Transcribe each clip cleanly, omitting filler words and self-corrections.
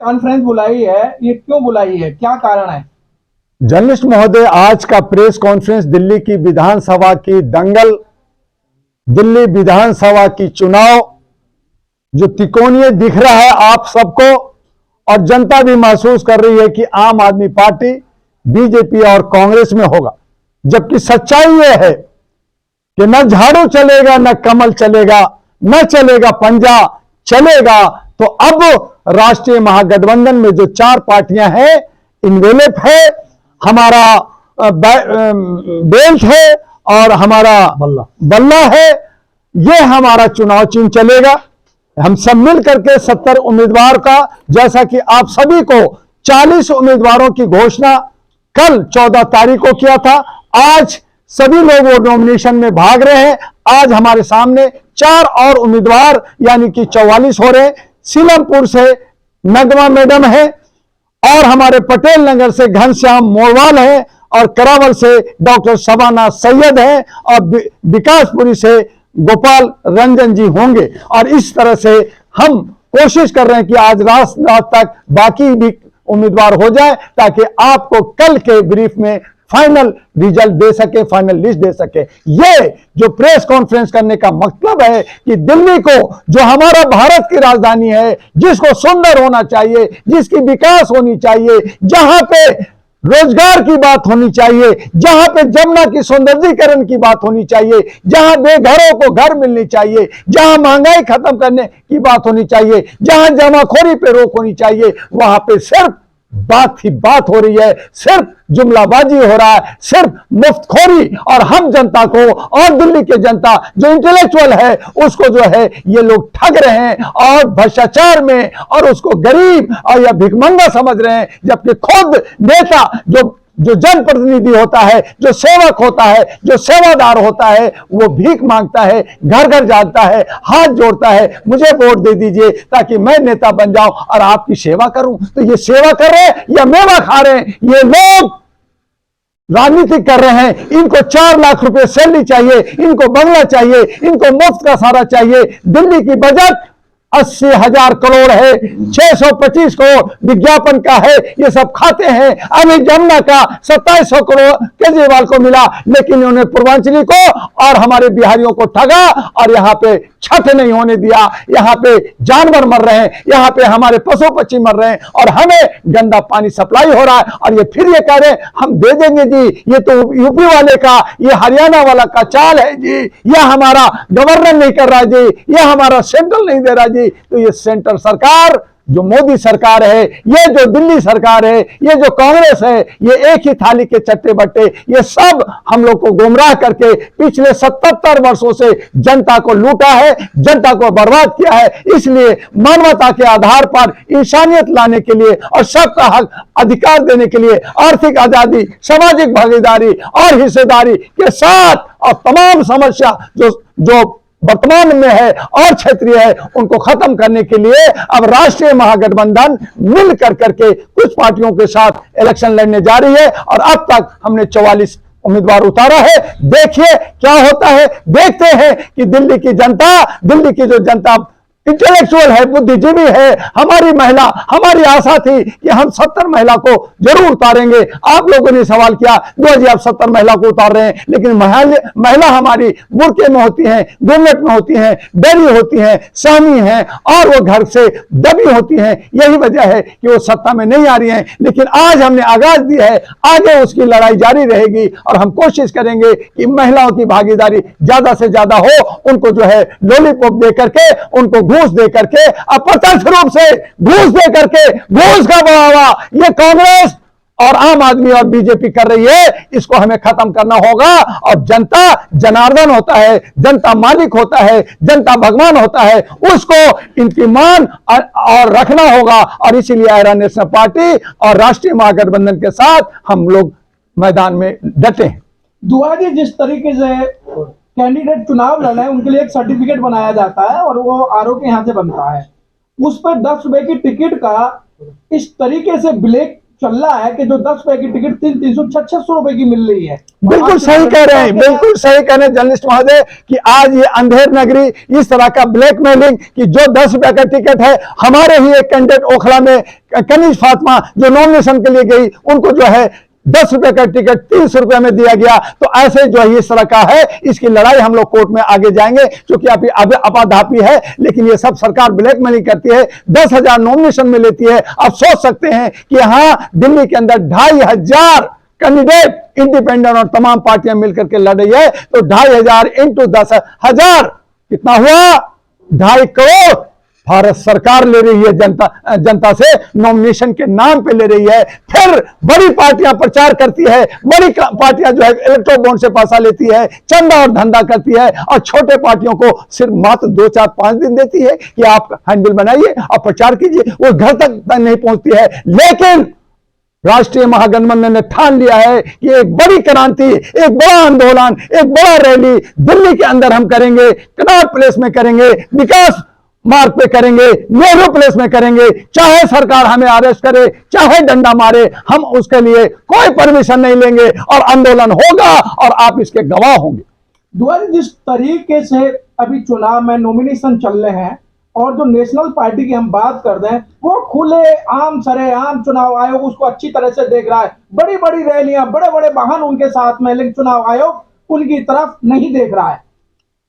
Conference बुलाई है, ये क्यों बुलाई है, क्या कारण है? जर्नलिस्ट महोदय, आज का प्रेस कॉन्फ्रेंस दिल्ली की विधानसभा की दंगल, दिल्ली विधानसभा की चुनाव जो तिकोनिये दिख रहा है आप सबको, और जनता भी महसूस कर रही है कि आम आदमी पार्टी बीजेपी और कांग्रेस में होगा, जबकि सच्चाई यह है कि न झाड़ू चलेगा, न कमल चलेगा, न चलेगा पंजा चलेगा। तो अब राष्ट्रीय महागठबंधन में जो चार पार्टियां हैं, इनवेलप है, हमारा बेल्ट है और हमारा बल्ला है, ये हमारा चुनाव चिन्ह चलेगा। हम सब मिल करके 70 उम्मीदवार का, जैसा कि आप सभी को 40 उम्मीदवारों की घोषणा कल 14 तारीख को किया था, आज सभी लोग वो नॉमिनेशन में भाग रहे हैं। आज हमारे सामने 4 और उम्मीदवार यानी कि 44 हो रहे। सीलमपुर से नगमा मैडम है, और हमारे पटेल नगर से घनश्याम मोरवाल है, और करावल से डॉक्टर शबाना सैयद है, और विकासपुरी से गोपाल रंजन जी होंगे। और इस तरह से हम कोशिश कर रहे हैं कि आज रात तक बाकी भी उम्मीदवार हो जाए, ताकि आपको कल के ब्रीफ में फाइनल रिजल्ट दे सके, फाइनल लिस्ट दे सके। ये जो प्रेस कॉन्फ्रेंस करने का मतलब है कि दिल्ली को, जो हमारा भारत की राजधानी है, जिसको सुंदर होना चाहिए, जिसकी विकास होनी चाहिए, जहां पे रोजगार की बात होनी चाहिए, जहां पे जमुना की सौंदर्यीकरण की बात होनी चाहिए, जहां बेघरों को घर मिलनी चाहिए, जहां महंगाई खत्म करने की बात होनी चाहिए, जहां जमाखोरी पे रोक होनी चाहिए, वहां पे सिर्फ बात ही बात हो रही है, सिर्फ जुमलाबाजी हो रहा है, सिर्फ मुफ्तखोरी। और हम जनता को, और दिल्ली के जनता जो इंटेलेक्चुअल है, उसको जो है ये लोग ठग रहे हैं और भ्रष्टाचार में, और उसको गरीब और या भिखमंगा समझ रहे हैं। जबकि खुद नेता जो जनप्रतिनिधि होता है, जो सेवक होता है, जो सेवादार होता है, वो भीख मांगता है, घर घर जाता है, हाथ जोड़ता है, मुझे वोट दे दीजिए ताकि मैं नेता बन जाऊं और आपकी सेवा करूं। तो ये सेवा कर रहे हैं या मेवा खा रहे हैं? ये लोग राजनीति कर रहे हैं। इनको 4 लाख रुपए सैलरी चाहिए, इनको बंगला चाहिए, इनको मुफ्त का सारा चाहिए। दिल्ली की बजट 80,000 करोड़ है, 625 करोड़ विज्ञापन का है, ये सब खाते हैं। अभी जमुना का 2700 करोड़ केजरीवाल को मिला, लेकिन उन्होंने पूर्वांचली को और हमारे बिहारियों को ठगा, और यहाँ पे छठ नहीं होने दिया। यहाँ पे जानवर मर रहे हैं, यहाँ पे हमारे पशु पक्षी मर रहे हैं, और हमें गंदा पानी सप्लाई हो रहा है। और ये फिर ये कह रहे हैं हम दे देंगे जी, ये तो यूपी वाले का, ये हरियाणा वाला का चाल है जी, यह हमारा गवर्नर नहीं कर रहा जी, यह हमारा सेंट्रल नहीं दे रहा जी। तो ये सेंटर सरकार, जो मोदी सरकार है, ये जो दिल्ली सरकार है, ये जो कांग्रेस है, ये एक ही थाली के चट्टे बट्टे, ये सब हम लोग को गुमराह करके पिछले 77 वर्षों से जनता को लूटा है, जनता को बर्बाद किया है। इसलिए मानवता के आधार पर इंसानियत लाने के लिए और सबका हक अधिकार देने के लिए, आर्थिक आजादी, सामाजिक भागीदारी और हिस्सेदारी के साथ, और तमाम समस्या जो वर्तमान में है और क्षेत्रीय है, उनको खत्म करने के लिए अब राष्ट्रीय महागठबंधन मिल करके कुछ पार्टियों के साथ इलेक्शन लड़ने जा रही है। और अब तक हमने 44 उम्मीदवार उतारा है। देखिए क्या होता है, देखते हैं कि दिल्ली की जो जनता इंटेलेक्चुअल है, बुद्धिजीवी है, हमारी महिला, हमारी आशा थी कि हम 70 महिला को जरूर उतारेंगे। आप लोगों ने सवाल किया, जी आप 70 महिला को उतार रहे हैं, लेकिन महिला हमारी बुर्के में होती हैं, घूंघट में होती हैं, डरी होती हैं, सहमी हैं, और वो घर से दबी होती हैं। यही वजह है कि वो सत्ता में नहीं आ रही हैं। लेकिन आज हमने आगाज दी है, आगे उसकी लड़ाई जारी रहेगी, और हम कोशिश करेंगे कि महिलाओं की भागीदारी ज्यादा से ज्यादा हो, उनको जो है लॉलीपॉप दे करके, उनको घूस दे करके, अप्रत्यक्ष रूप से घूस दे करके, घूस का बढ़ावा ये कांग्रेस और आम आदमी और बीजेपी कर रही है, इसको हमें खत्म करना होगा। और जनता जनार्दन होता है, जनता मालिक होता है, जनता भगवान होता है, उसको इनकी मान और रखना होगा। और इसीलिए आयरन नेशनल पार्टी और राष्ट्रीय महागठबंधन के साथ हम लोग मैदान में डटे हैं। दुआ जी, जिस तरीके से कैंडिडेट चुनाव लड़ रहे हैं, उनके लिए एक सर्टिफिकेट बनाया जाता है और वो आरओ के यहाँ से बनता है, उस पर 10 रुपए की टिकट का इस तरीके से ब्लैक चल रहा है कि जो 10 रुपए की टिकट 300-600 रुपए की मिल रही है। बिल्कुल सही कह रहे हैं, बिल्कुल सही कह रहे हैं जर्नलिस्ट महोदय कि आज ये अंधेर नगरी इस तरह का ब्लैकमेलिंग कि जो 10 रुपए का टिकट है, हमारे ही एक कैंडिडेट ओखला में कनीज फातिमा जो नॉमिनेशन के लिए गई, उनको जो है 10 रुपए का टिकट 30 रुपए में दिया गया। तो ऐसे जो है इस तरह का है, इसकी लड़ाई हम लोग कोर्ट में आगे जाएंगे, क्योंकि अभी अपाधापी है। लेकिन ये सब सरकार ब्लैकमेलिंग करती है, 10,000 नॉमिनेशन में लेती है। आप सोच सकते हैं कि यहां दिल्ली के अंदर 2,500 कैंडिडेट इंडिपेंडेंट और तमाम पार्टियां मिलकर के लड़ रही है, तो 2,500 इंटू 10,000 कितना हुआ? 2.5 करोड़ भारत सरकार ले रही है जनता से, नॉमिनेशन के नाम पे ले रही है। फिर बड़ी पार्टियां प्रचार करती है, बड़ी पार्टियां जो है इलेक्ट्रो बॉन्ड से पैसा लेती है, चंदा और धंधा करती है, और छोटे पार्टियों को सिर्फ मात्र 2, 4, 5 दिन देती है कि आप हैंडल बनाइए, आप प्रचार कीजिए। वो घर तक नहीं पहुंचती है। लेकिन राष्ट्रीय महागठबंधन ने ठान लिया है कि एक बड़ी क्रांति, एक बड़ा आंदोलन, एक बड़ा रैली दिल्ली के अंदर हम करेंगे, कनॉट प्लेस में करेंगे, विकास मार्ग पे करेंगे, नेहरू प्लेस में करेंगे। चाहे सरकार हमें अरेस्ट करे, चाहे डंडा मारे, हम उसके लिए कोई परमिशन नहीं लेंगे, और आंदोलन होगा और आप इसके गवाह होंगे। दुआ जिस तरीके से अभी चुनाव में नॉमिनेशन चल रहे हैं, और जो नेशनल पार्टी की हम बात कर रहे हैं, वो खुले आम सरेआम चुनाव आयोग उसको अच्छी तरह से देख रहा है। बड़ी बड़ी रैलियां, बड़े बड़े वाहन उनके साथ में, लेकिन चुनाव आयोग उनकी तरफ नहीं देख रहा है।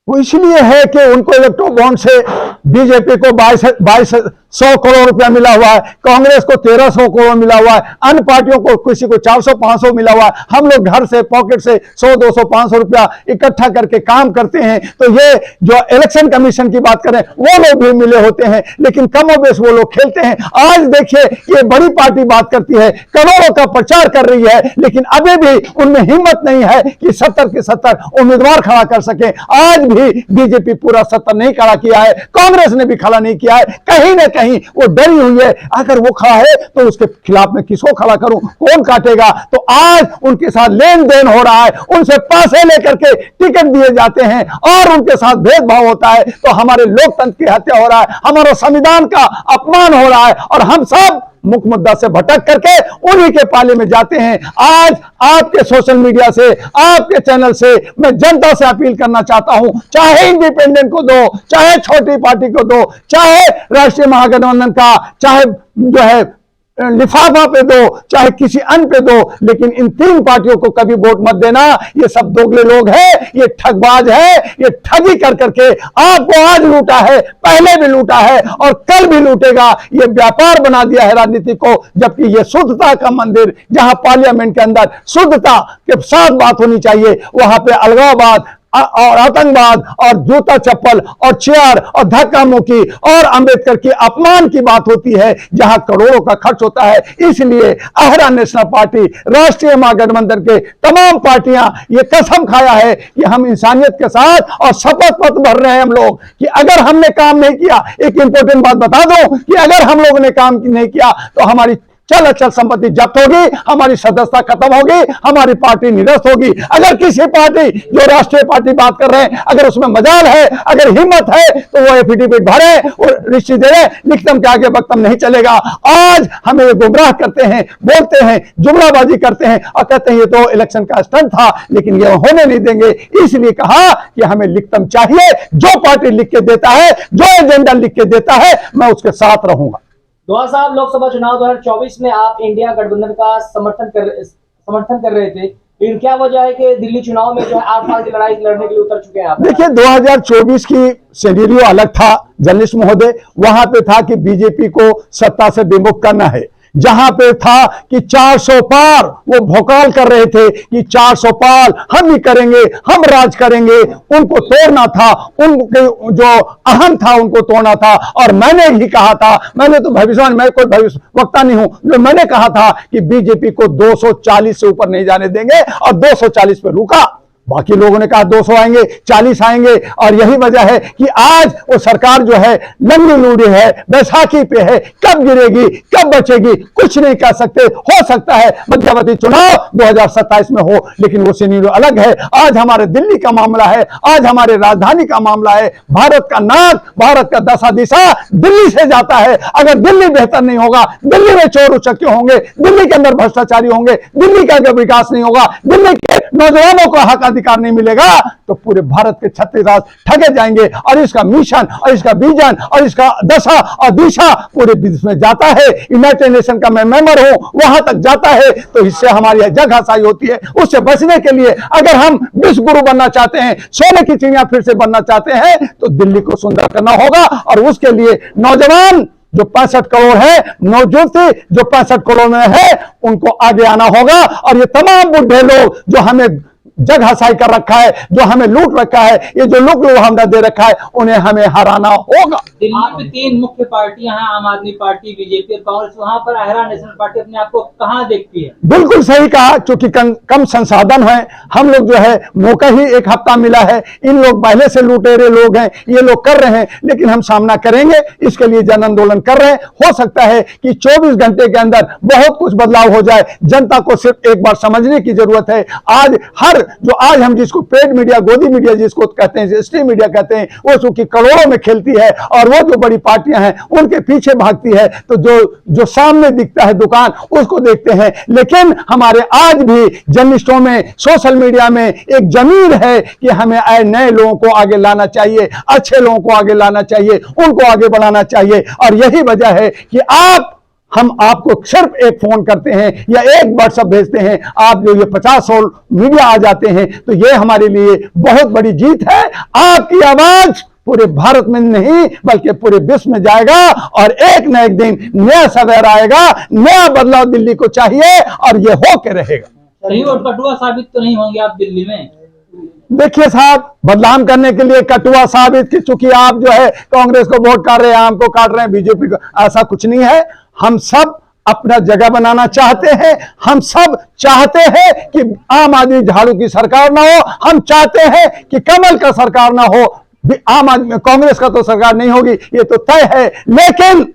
वो इसलिए है कि उनको इलेक्ट्रो बॉन्ड से बीजेपी को 2200 करोड़ रुपया मिला हुआ है, कांग्रेस को 1300 करोड़ मिला हुआ है, अन्य पार्टियों को किसी को 400-500 मिला हुआ है। हम लोग घर से पॉकेट से 100-200-500 रुपया इकट्ठा करके काम करते हैं। तो ये जो इलेक्शन कमीशन की बात करें, वो लोग भी मिले होते हैं, लेकिन कमोबेश वो लोग खेलते हैं। आज देखिए, ये बड़ी पार्टी बात करती है, करोड़ों का प्रचार कर रही है, लेकिन अभी भी उनमें हिम्मत नहीं है कि 70 के 70 उम्मीदवार खड़ा कर सके। आज भी बीजेपी पूरा 70 नहीं खड़ा किया है, कांग्रेस ने भी खड़ा नहीं किया है। कहीं ना कहीं वो डरी हुई है, अगर वो खड़ा है तो उसके खिलाफ में किसको खड़ा करूं, कौन काटेगा। तो आज उनके साथ लेन देन हो रहा है, उनसे पैसे लेकर के टिकट दिए जाते हैं, और उनके साथ भेदभाव होता है। तो हमारे लोकतंत्र की हत्या हो रहा है, हमारे संविधान का अपमान हो रहा है, और हम सब मुख्य मुद्दा से भटक करके उन्हीं के पाले में जाते हैं। आज आपके सोशल मीडिया से, आपके चैनल से मैं जनता से अपील करना चाहता हूं, चाहे इंडिपेंडेंट को दो, चाहे छोटी पार्टी को दो, चाहे राष्ट्रीय महागठबंधन का, चाहे जो है लिफाफा पे दो, चाहे किसी अन्य पे दो, लेकिन इन 3 पार्टियों को कभी वोट मत देना। ये सब दोगले लोग हैं, ये ठगबाज है, ये ठगी कर करके आपको आज लूटा है, पहले भी लूटा है और कल भी लूटेगा। ये व्यापार बना दिया है राजनीति को, जबकि ये शुद्धता का मंदिर, जहां पार्लियामेंट के अंदर शुद्धता के साथ बात होनी चाहिए, वहां पे अलगाववाद और आतंकवाद और जूता चप्पल और चेयर और धक्का मुक्की और अंबेडकर की अपमान की बात होती है, जहां करोड़ों का खर्च होता है। इसलिए आहरा नेशनल पार्टी, राष्ट्रीय महागठबंधन के तमाम पार्टियां ये कसम खाया है कि हम इंसानियत के साथ और शपथ पत्र भर रहे हैं हम लोग कि अगर हमने काम नहीं किया, एक इंपॉर्टेंट बात बता दो कि अगर हम लोगों ने काम नहीं किया तो हमारी चल अचल संपत्ति जब्त होगी, हमारी सदस्यता खत्म होगी, हमारी पार्टी निरस्त होगी। अगर किसी पार्टी, जो राष्ट्रीय पार्टी बात कर रहे हैं, अगर उसमें मजाल है, अगर हिम्मत है, तो वो एफिडेविट भरे और रिश्ती दे, लिखतम के आगे वक्तम नहीं चलेगा। आज हमें ये गुमराह करते हैं, बोलते हैं, जुमलाबाजी करते हैं और कहते हैं ये तो इलेक्शन का स्टंट था, लेकिन ये होने नहीं देंगे। इसलिए कहा कि हमें लिखतम चाहिए, जो पार्टी लिख के देता है, जो एजेंडा लिख के देता है, मैं उसके साथ रहूंगा। दुआ साहब, लोकसभा चुनाव 2024 में आप इंडिया गठबंधन का समर्थन कर रहे थे, लेकिन क्या वजह है कि दिल्ली चुनाव में जो है आप की लड़ाई लड़ने के लिए उतर चुके हैं आप? देखिए, 2024 की सिनेरियो अलग था जर्नलिस्ट महोदय। वहां पे था कि बीजेपी को सत्ता से विमुख करना है, जहां पे था कि 400 पार, वो भौकाल कर रहे थे कि 400 पार हम ही करेंगे, हम राज करेंगे। उनको तोड़ना था, उनके जो अहम था उनको तोड़ना था। और मैंने ही कहा था, मैंने तो भविष्यवाणी, मैं कोई भविष्य वक्ता नहीं हूं, जो मैंने कहा था कि बीजेपी को 240 से ऊपर नहीं जाने देंगे, और 240 पे रुका। बाकी लोगों ने कहा 200 आएंगे, 40 आएंगे। और यही वजह है कि आज वो सरकार जो है लंगड़ी लूड़ी है, बैसाखी पे है। कब गिरेगी, कब बचेगी, कुछ नहीं कह सकते। हो सकता है मध्यवर्ती चुनाव 2027 में हो, लेकिन वो सिनेरियो अलग है। आज हमारे दिल्ली का मामला है, आज हमारे राजधानी का मामला है। भारत का नाक, भारत का दशा दिशा दिल्ली से जाता है। अगर दिल्ली बेहतर नहीं होगा, दिल्ली में चोर उचक्के होंगे, दिल्ली के अंदर भ्रष्टाचारी होंगे, दिल्ली का अगर विकास नहीं होगा, दिल्ली के नौजवानों को हक अधिकार नहीं मिलेगा, तो पूरे भारत के 36 राज्य ठगे जाएंगे। और इसका मिशन और इसका विजन और इसका दशा और दिशा पूरे विश्व में जाता है। यूनाइटेड नेशन का मैं मेंबर हूं, वहां तक जाता है। तो इससे हमारी जगहसाई होती है। उससे बचने के लिए अगर हम विश्व गुरु बनना चाहते हैं, सोने की चिड़िया फिर से बनना चाहते हैं, तो दिल्ली को सुंदर करना होगा। और उसके लिए नौजवान जो 65 करोड़ है, नौजुवती जो 65 करोड़ में है, उनको आगे आना होगा। और ये तमाम बुढ़े लोग जो हमें जगहसाई कर रखा है, जो हमें लूट रखा है, ये जो लोग हमने दे रखा है, उन्हें हमें हराना होगा। दिल्ली में 3 मुख्य पार्टियां हैं, आम आदमी पार्टी, बीजेपी और कांग्रेस। वहां पर अहरा नेशनल पार्टी अपने आप को कहां देखती है? बिल्कुल सही कहा, क्योंकि कम संसाधन है। हम लोग जो है मौका ही एक हफ्ता मिला है। इन लोग पहले से लुटेरे लोग हैं, ये लोग कर रहे हैं, लेकिन हम सामना करेंगे। इसके लिए जन आंदोलन कर रहे हैं। हो सकता है कि 24 घंटे के अंदर बहुत कुछ बदलाव हो जाए। जनता को सिर्फ एक बार समझने की जरूरत है। आज हम जिसको पेड मीडिया, गोदी मीडिया जिसको कहते हैं, स्ट्रीम मीडिया कहते हैं, वो चूंकि करोड़ों में खेलती है और वो जो बड़ी पार्टियां हैं उनके पीछे भागती है, तो जो सामने दिखता है दुकान उसको देखते हैं। लेकिन हमारे आज भी जर्नलिस्टों में, सोशल मीडिया में एक जमीन है कि हमें नए लोगों को आगे लाना चाहिए, अच्छे लोगों को आगे लाना चाहिए, उनको आगे बढ़ाना चाहिए। और यही वजह है कि हम आपको सिर्फ एक फोन करते हैं या एक व्हाट्सएप भेजते हैं, आप जो ये 50 मीडिया आ जाते हैं, तो ये हमारे लिए बहुत बड़ी जीत है। आपकी आवाज पूरे भारत में नहीं बल्कि पूरे विश्व में जाएगा। और एक न एक दिन नया सवेरा आएगा, नया बदलाव दिल्ली को चाहिए और ये होके रहेगा। कहीं और कटुआ साबित तो नहीं होंगे आप दिल्ली में? देखिए साहब, बदनाम करने के लिए कटुआ साबित की, चूंकि आप जो है कांग्रेस को वोट कर रहे हैं, आम को काट रहे हैं, बीजेपी को, ऐसा कुछ नहीं है। हम सब अपना जगह बनाना चाहते हैं। हम सब चाहते हैं कि आम आदमी झाड़ू की सरकार ना हो। हम चाहते हैं कि कमल का सरकार ना हो। आम आदमी, कांग्रेस का तो सरकार नहीं होगी, ये तो तय है। लेकिन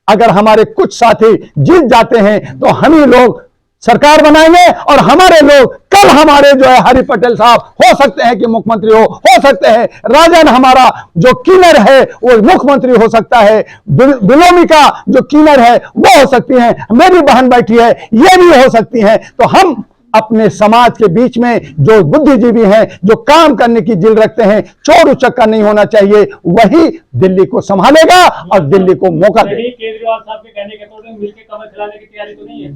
अगर हमारे कुछ साथी जीत जाते हैं तो हम ही लोग सरकार बनाएंगे। और हमारे लोग कल हमारे जो है हरि पटेल साहब हो सकते हैं कि मुख्यमंत्री हो सकते हैं। राजन हमारा जो किन्नर है वो मुख्यमंत्री हो सकता है। बिलोमिका जो किन्नर है वो हो सकती है। मेरी बहन बैठी है, ये भी हो सकती है। तो हम अपने समाज के बीच में जो बुद्धिजीवी हैं, जो काम करने की जिल रखते हैं, चोर उचक्का नहीं होना चाहिए, वही दिल्ली को संभालेगा और दिल्ली को मौका देगा। केजरीवाल साहब के कहने के अकॉर्डिंग मिलकर कमल खिलाने की तैयारी तो नहीं है?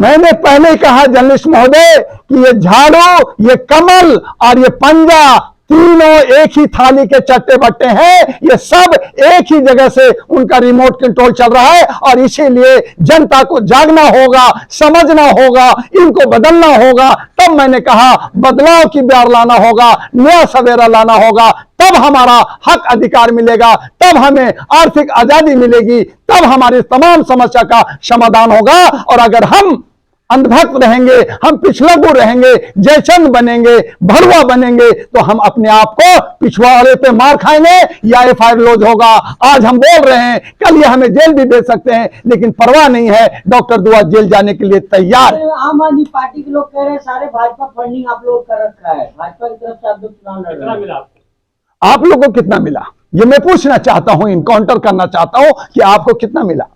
मैंने पहले ही कहा जर्नलिस्ट महोदय कि ये झाड़ू, ये कमल और ये पंजा तीनों एक ही थाली के चट्टे बट्टे हैं। ये सब एक ही जगह से उनका रिमोट कंट्रोल चल रहा है। और इसीलिए जनता को जागना होगा, समझना होगा, इनको बदलना होगा। तब मैंने कहा बदलाव की ब्यार लाना होगा, नया सवेरा लाना होगा। तब हमारा हक अधिकार मिलेगा, तब हमें आर्थिक आजादी मिलेगी, तब हमारी तमाम समस्या का समाधान होगा। और अगर हम अंधभक्त रहेंगे, हम पिछलगू रहेंगे, जयचंद बनेंगे, भड़ुआ बनेंगे, तो हम अपने आप को पिछवाड़े पे मार खाएंगे या FIR लॉज होगा। आज हम बोल रहे हैं, कल ये हमें जेल भी भेज सकते हैं, लेकिन परवाह नहीं है। डॉक्टर दुआ जेल जाने के लिए तैयार। आम आदमी पार्टी के लोग कह रहे हैं सारे भाजपा फंडिंग आप लोग कर रखा है, भाजपा की तरफ से आप लोग चुनाव लड़ रहे हैं। आप लोगों को कितना मिला, ये मैं पूछना चाहता हूं, इनकाउंटर करना चाहता हूं कि आपको कितना मिला।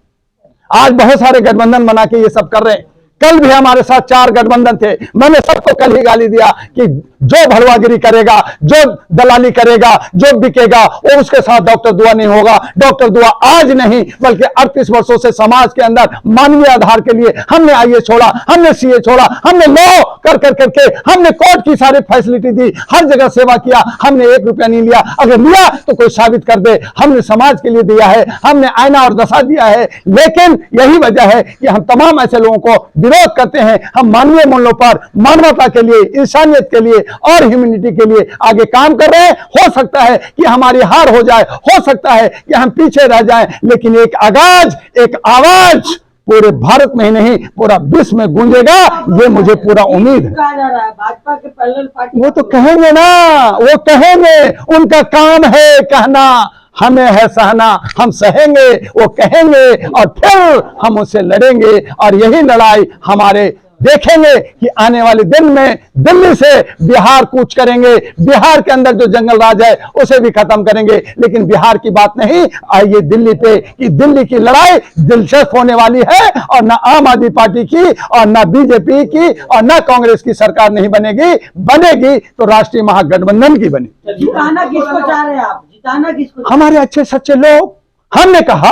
आज बहुत सारे गठबंधन बना के ये सब कर रहे हैं। कल भी हमारे साथ 4 गठबंधन थे। मैंने सबको कल ही गाली दिया कि जो भड़वागिरी करेगा, जो दलाली करेगा, जो बिकेगा, वो उसके साथ डॉक्टर दुआ नहीं होगा। डॉक्टर दुआ आज नहीं बल्कि 38 वर्षों से समाज के अंदर मानवीय आधार के लिए हमने IAS छोड़ा, हमने CA छोड़ा, हमने लॉ करके हमने कोर्ट की सारी फैसिलिटी दी, हर जगह सेवा किया, हमने 1 रुपया नहीं लिया। अगर लिया तो कोई साबित कर दे। हमने समाज के लिए दिया है, हमने आईना और दशा दिया है। लेकिन यही वजह है कि हम तमाम ऐसे लोगों को विरोध करते हैं। हम मानवीय मूल्यों पर, मानवता के लिए, इंसानियत के लिए और ह्यूमैनिटी के लिए आगे काम कर रहे हैं। हो सकता है कि हमारी हार हो जाए, हो सकता है कि हम पीछे रह जाएं, लेकिन एक आगाज, एक आवाज पूरे भारत में ही नहीं पूरा विश्व में गूंजेगा, ये मुझे पूरा उम्मीद है। कहा जा रहा है भाजपा के पैरेलल पार्टी, वो तो कहेंगे ना, वो कहेंगे, उनका काम है कहना, हमें है सहना, हम सहेंगे, वो कहेंगे और फिर हम उससे लड़ेंगे। और यही लड़ाई हमारे देखेंगे कि आने वाले दिन में दिल्ली से बिहार कूच करेंगे, बिहार के अंदर जो जंगल राज है उसे भी खत्म करेंगे। लेकिन बिहार की बात नहीं, आइए दिल्ली पे, कि दिल्ली की लड़ाई दिलचस्प होने वाली है और ना आम आदमी पार्टी की और ना बीजेपी की और ना कांग्रेस की सरकार नहीं बनेगी, बनेगी तो राष्ट्रीय महागठबंधन की बनेगी। जिताना किसको चाह रहे हैं आप, जिताना किसको? हमारे अच्छे सच्चे लोग। हमने कहा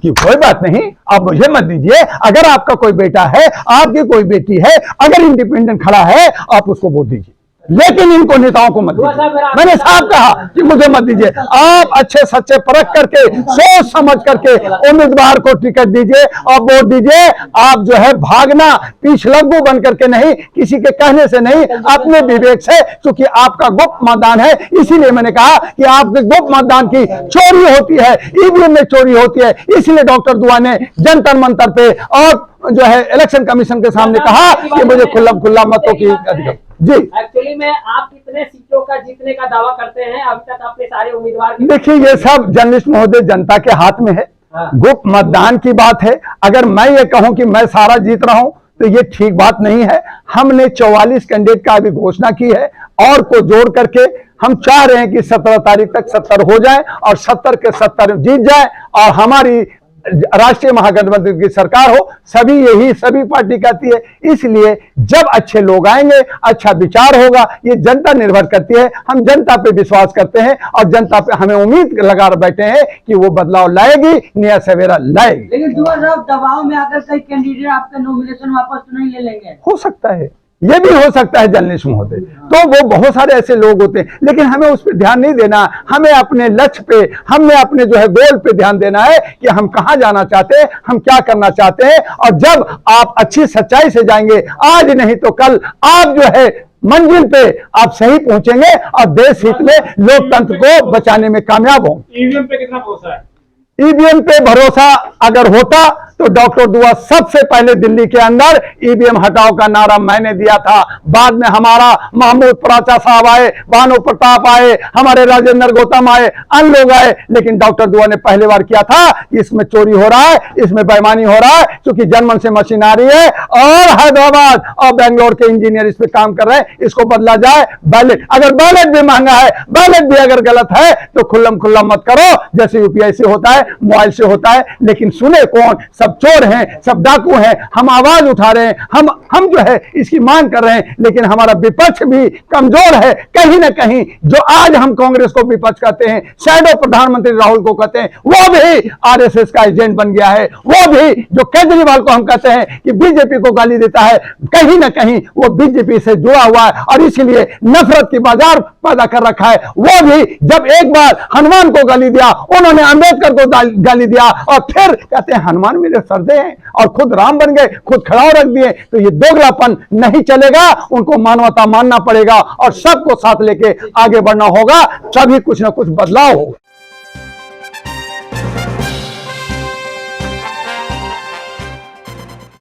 कि कोई बात नहीं, आप मुझे मत दीजिए, अगर आपका कोई बेटा है, आपकी कोई बेटी है, अगर इंडिपेंडेंट खड़ा है, आप उसको वोट दीजिए, लेकिन इनको नेताओं को मत दीजिए। मैंने साफ कहा कि मुझे मत दीजिए, आप अच्छे सच्चे परख करके, सोच समझ करके उम्मीदवार को टिकट दीजिए और वोट दीजिए। आप जो है भागना, पिछलग्गू बन करके नहीं, किसी के कहने से नहीं, अपने विवेक से, क्योंकि आपका गुप्त मतदान है। इसीलिए मैंने कहा कि आपके गुप्त मतदान की चोरी होती है, ईवीएम में चोरी होती है। इसलिए डॉक्टर दुआ ने जंतर मंतर पे और जो है इलेक्शन कमीशन के सामने कहा कि मुझे खुल्ला मतों की अधिकार। जी, एक्चुअली में आप कितने सीटों का जीतने का दावा करते हैं? अभी तक आपने सारे उम्मीदवार देखिए, ये सब जर्नलिस्ट महोदय जनता के हाथ में है, गुप्त मतदान की बात है। अगर मैं ये कहूं कि मैं सारा जीत रहा हूं तो ये ठीक बात नहीं है। हमने 44 कैंडिडेट का अभी घोषणा की है और को जोड़ करके हम चाह रहे हैं कि 17 तारीख तक 70 हो जाए और 70 के 70 जीत जाए और हमारी राष्ट्रीय महागठबंधन की सरकार हो। सभी पार्टी कहती है। इसलिए जब अच्छे लोग आएंगे, अच्छा विचार होगा, ये जनता निर्भर करती है। हम जनता पे विश्वास करते हैं और जनता पे हमें उम्मीद लगा बैठे हैं कि वो बदलाव लाएगी, नया सवेरा लाएगी। लेकिन दबाव में आकर कई कैंडिडेट आपका नॉमिनेशन वापस तो नहीं ले लेंगे? हो सकता है, ये भी हो सकता है जर्नलिस्ट महोदय, तो वो बहुत सारे ऐसे लोग होते हैं, लेकिन हमें उस पर ध्यान नहीं देना। हमें अपने लक्ष्य पे, हमें अपने जो है गोल पे ध्यान देना है कि हम कहां जाना चाहते हैं, हम क्या करना चाहते हैं। और जब आप अच्छी सच्चाई से जाएंगे, आज नहीं तो कल, आप जो है मंजिल पे आप सही पहुंचेंगे और देश हित में लोकतंत्र को बचाने में कामयाब होंगे। ईवीएम पे कितना भरोसा है? ईवीएम पे भरोसा अगर होता तो डॉक्टर दुआ सबसे पहले दिल्ली के अंदर ईवीएम हटाओ का नारा मैंने दिया था। बाद में हमारा महमूद पराचा साहब आए, भानु प्रताप आए, हमारे राजेंद्र गौतम आए, अन्य लोग आए, लेकिन डॉक्टर दुआ ने पहले बार किया था कि इसमें चोरी हो रहा है, इसमें बेईमानी हो रहा है, क्योंकि जर्मन से मशीन आ रही है और हैदराबाद और बेंगलोर के इंजीनियर इस पे काम कर रहे हैं, इसको बदला जाए। बैलेट, अगर बैलेट भी महंगा है, बैलेट भी अगर गलत है तो खुल्ला मत करो, जैसे यूपीआई से होता है, मोबाइल से होता है। लेकिन सुने कौन? सब चोर हैं, सब डाकू हैं। हम आवाज उठा रहे हैं, हम जो है इसकी मांग कर रहे हैं, लेकिन हमारा विपक्ष भी कमजोर है। कहीं ना कहीं जो आज हम कांग्रेस को विपक्ष कहते हैं, शैडो प्रधानमंत्री राहुल को कहते हैं, वो भी आरएसएस का एजेंट बन गया है। वो भी जो केजरीवाल को हम कहते हैं कि बीजेपी को गाली देता है, कहीं ना कहीं वो बीजेपी से जुड़ा हुआ है और इसीलिए नफरत की बाजार पैदा कर रखा है। वो भी जब एक बार हनुमान को गाली दिया, उन्होंने अंबेडकर को गाली दिया और फिर कहते हैं हनुमान मेरे सरदे हैं और खुद राम बन गए, खुद खड़ाव रख दिए। तो ये दोगलापन नहीं चलेगा, उनको मानवता मानना पड़ेगा और सबको साथ लेके आगे बढ़ना होगा, तभी कुछ ना कुछ बदलाव होगा।